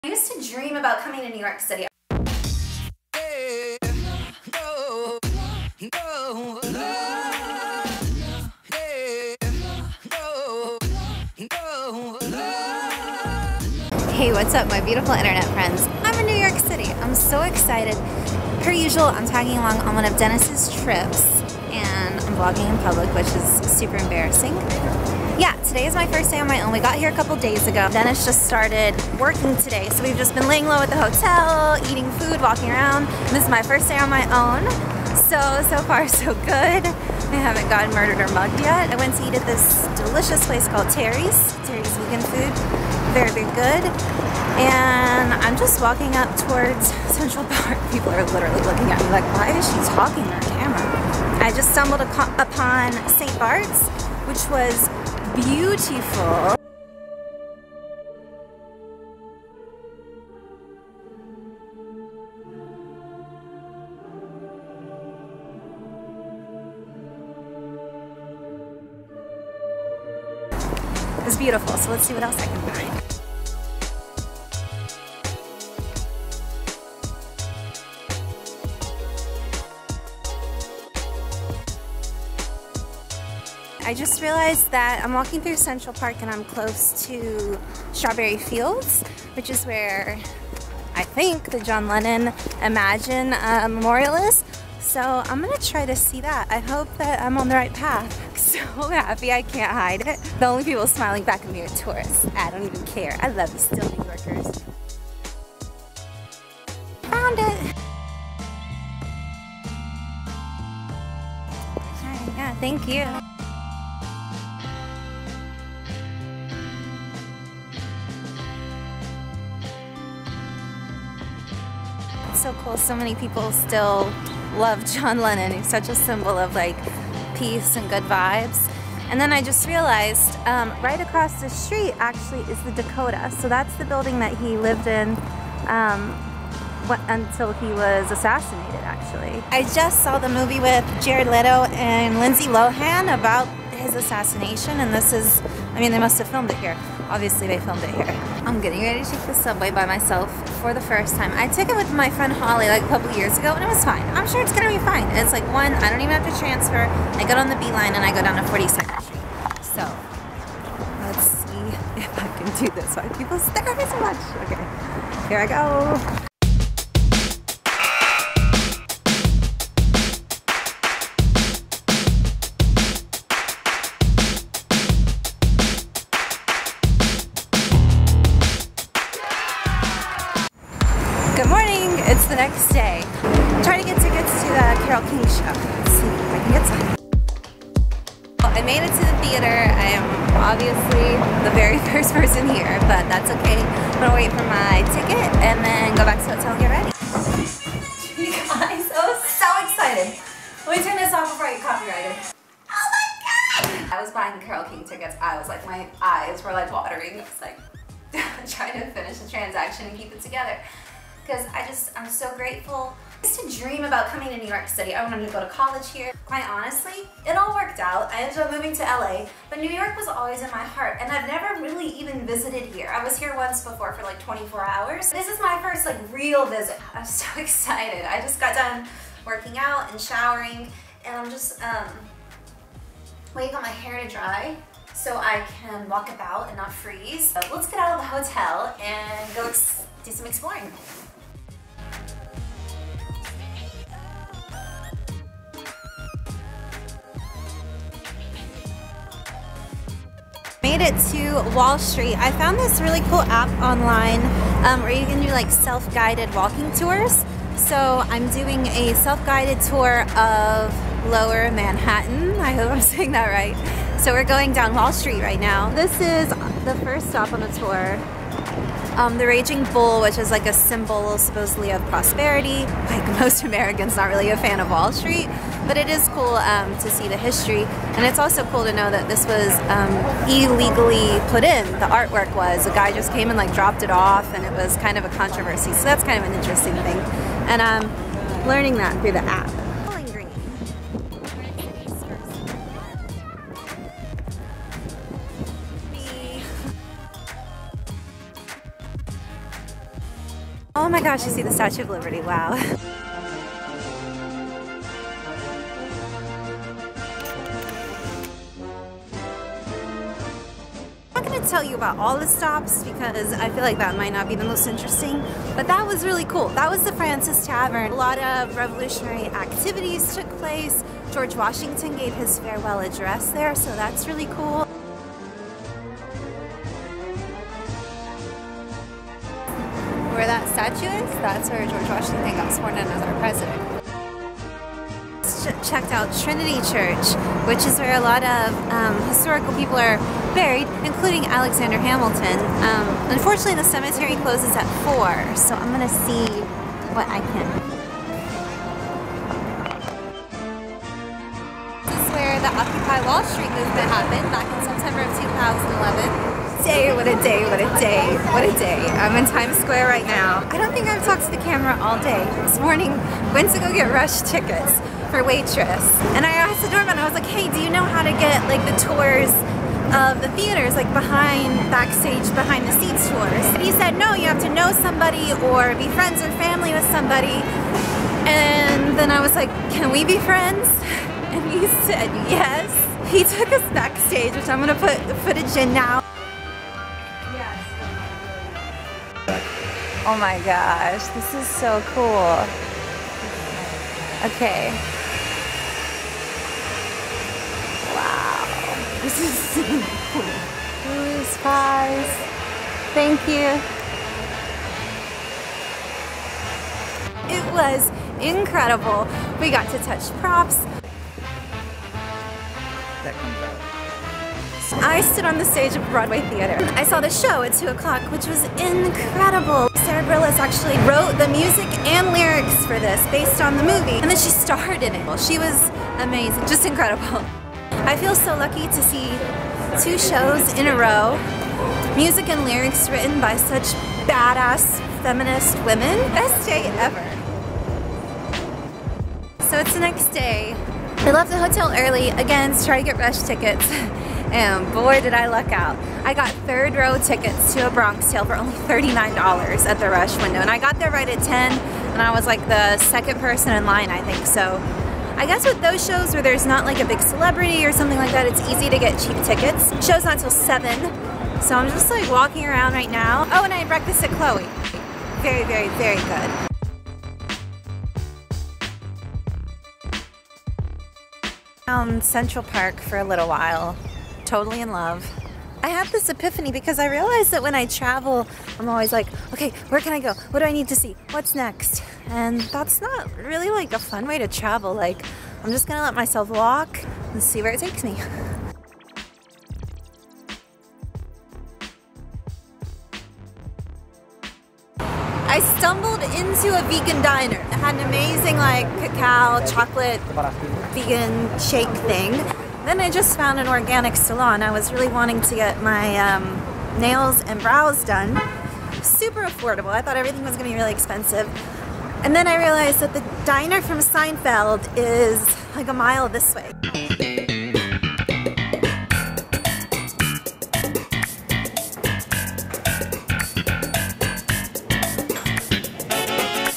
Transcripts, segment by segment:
I used to dream about coming to New York City. Hey, what's up, my beautiful internet friends? I'm in New York City. I'm so excited. Per usual, I'm tagging along on one of Dennis's trips, and I'm vlogging in public, which is super embarrassing. Yeah, today is my first day on my own. We got here a couple days ago. Dennis just started working today, so we've just been laying low at the hotel, eating food, walking around. And this is my first day on my own. So far so good. I haven't gotten murdered or mugged yet. I went to eat at this delicious place called Terry's vegan food. Very, very good. And I'm just walking up towards Central Park. People are literally looking at me like, why is she talking on camera? I just stumbled upon St. Bart's, which was beautiful. It's beautiful, so let's see what else I can find. I just realized that I'm walking through Central Park and I'm close to Strawberry Fields, which is where I think the John Lennon Imagine Memorial is. So I'm gonna try to see that. I hope that I'm on the right path. I'm so happy, I can't hide it. The only people smiling back at me are tourists. I don't even care. I love you still, New Yorkers. Found it. Alright, yeah, thank you. It's so cool, so many people still love John Lennon. He's such a symbol of like peace and good vibes. And then I just realized right across the street actually is the Dakota. So that's the building that he lived in until he was assassinated, actually. I just saw the movie with Jared Leto and Lindsay Lohan about his assassination, and this is, I mean, they must have filmed it here. Obviously they filmed it here. I'm getting ready to take the subway by myself for the first time. I took it with my friend Holly like a couple years ago and it was fine. I'm sure it's gonna be fine. It's like one, I don't even have to transfer. I get on the B line and I go down to 42nd Street. So, let's see if I can do this. Why people stare at me so much? Okay, here I go. Good morning, it's the next day. I'm trying to get tickets to the Carole King show. Let's see if I can get some. Well, I made it to the theater. I am obviously the very first person here, but that's okay. I'm gonna wait for my ticket and then go back to the hotel and get ready. You guys, I was so excited. Let me turn this off before I get copyrighted. Oh my god! I was buying Carole King tickets. I was like, my eyes were like watering. It was like trying to finish the transaction and keep it together. Because I'm so grateful. I used to dream about coming to New York City. I wanted to go to college here. Quite honestly, it all worked out. I ended up moving to LA, but New York was always in my heart, and I've never really even visited here. I was here once before for like 24 hours. This is my first like real visit. I'm so excited. I just got done working out and showering, and I'm just waiting on my hair to dry so I can walk about and not freeze. So let's get out of the hotel and go do some exploring. Made it to Wall Street. I found this really cool app online where you can do like self-guided walking tours. So I'm doing a self-guided tour of Lower Manhattan. I hope I'm saying that right. So we're going down Wall Street right now. This is the first stop on the tour. The Raging Bull, which is like a symbol supposedly of prosperity. Like most Americans, not really a fan of Wall Street, but it is cool to see the history. And it's also cool to know that this was illegally put in. The artwork was, a guy just came and like dropped it off, and it was kind of a controversy. So that's kind of an interesting thing. And I'm learning that through the app. Oh my gosh, I see the Statue of Liberty, wow. I'm not going to tell you about all the stops because I feel like that might not be the most interesting, but that was really cool. That was the Francis Tavern. A lot of revolutionary activities took place. George Washington gave his farewell address there, so that's really cool. Where that statue is, that's where George Washington got sworn in as our president. Checked out Trinity Church, which is where a lot of historical people are buried, including Alexander Hamilton. Unfortunately, the cemetery closes at 4, so I'm gonna see what I can. This is where the Occupy Wall Street movement happened back in September of 2011. Day, what a day, what a day, what a day. I'm in Times Square right now. I don't think I've talked to the camera all day. This morning, went to go get rush tickets for Waitress. And I asked the doorman, I was like, hey, do you know how to get like the tours of the theaters, like backstage, behind the scenes tours? And he said, no, you have to know somebody or be friends or family with somebody. And then I was like, can we be friends? And he said, yes. He took us backstage, which I'm gonna put the footage in now. Oh my gosh, this is so cool. Okay. Wow. This is so cool. Blues pies. Thank you. It was incredible. We got to touch props. That comes out. I stood on the stage of Broadway Theater. I saw the show at 2 o'clock, which was incredible. Sarah Bareilles actually wrote the music and lyrics for this based on the movie, and then she starred in it. Well, she was amazing, just incredible. I feel so lucky to see 2 shows in a row, music and lyrics written by such badass feminist women. Best day ever. So it's the next day. I left the hotel early, again, to try to get rush tickets. And boy, did I luck out. I got 3rd row tickets to a Bronx Tale for only $39 at the rush window. And I got there right at 10, and I was like the 2nd person in line, I think. So I guess with those shows where there's not like a big celebrity or something like that, it's easy to get cheap tickets. Show's not till 7, so I'm just like walking around right now. Oh, and I had breakfast at Chloe. Very, very, very good. Central Park for a little while. Totally in love. I had this epiphany because I realized that when I travel, I'm always like, okay, where can I go? What do I need to see? What's next? And that's not really like a fun way to travel. Like, I'm just gonna let myself walk and see where it takes me. I stumbled into a vegan diner. It had an amazing like cacao, chocolate, vegan shake thing. Then I just found an organic salon. I was really wanting to get my nails and brows done. Super affordable. I thought everything was gonna be really expensive. And then I realized that the diner from Seinfeld is like a mile this way.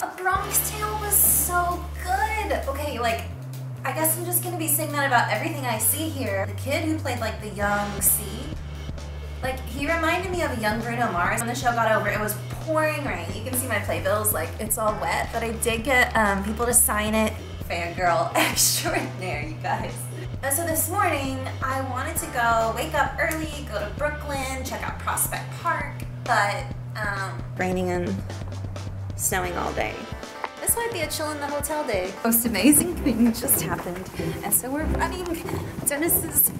A Bronx Tale was so good. Okay, like, I guess I'm just gonna be saying that about everything I see here. The kid who played like the young C, like he reminded me of a young Bruno Mars. When the show got over, it was pouring rain. You can see my playbills, like it's all wet, but I did get people to sign it. Fangirl extraordinaire, you guys. And so this morning, I wanted to go wake up early, go to Brooklyn, check out Prospect Park, but raining and snowing all day. This might be a chill in the hotel day. Most amazing thing just happened. And so we're running Dennis's,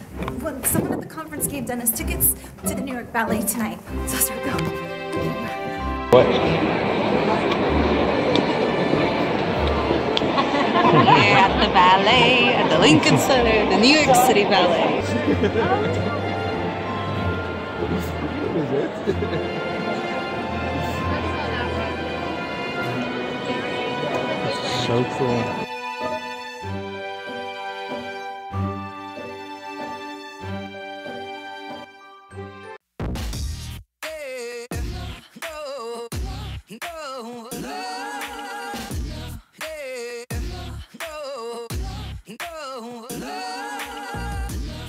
well, someone at the conference gave Dennis tickets to the New York Ballet tonight. So let's start going. What? Here at the ballet, at the Lincoln Center, the New York City Ballet. So cool. No, oh, oh.